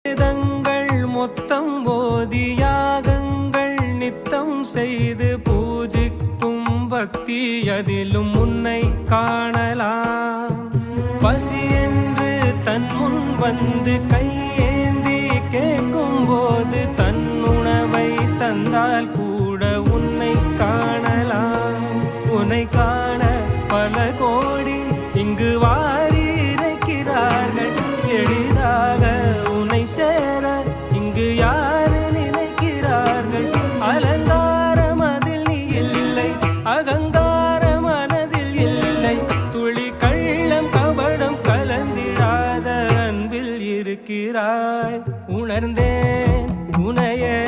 வேதங்கள் மொத்தம் ஓதி யாகங்கள் நித்தம் செய்து பூஜிக்கும் பக்தி அதிலும் உன்னை காணலாம். பசி என்று தன் முன் வந்து கையேந்தி கேட்கும் போது தன் உணவை தந்தால் கூட உன்னை காணலாம். உன்னை காண பல கோடி இங்கு வாரி இறைக்கிறார்கள். எளிதாக உன்னை சேர இங்கு யாரு நினைக்கிறார்கள். அலங்காரம் அதில் நீ இல்லை, அகங்கார மனதில் இல்லை. துளி கள்ளம் கபடம் கலந்திடாத அன்பில் இருக்கிறாய். உணர்ந்தேன் உனையே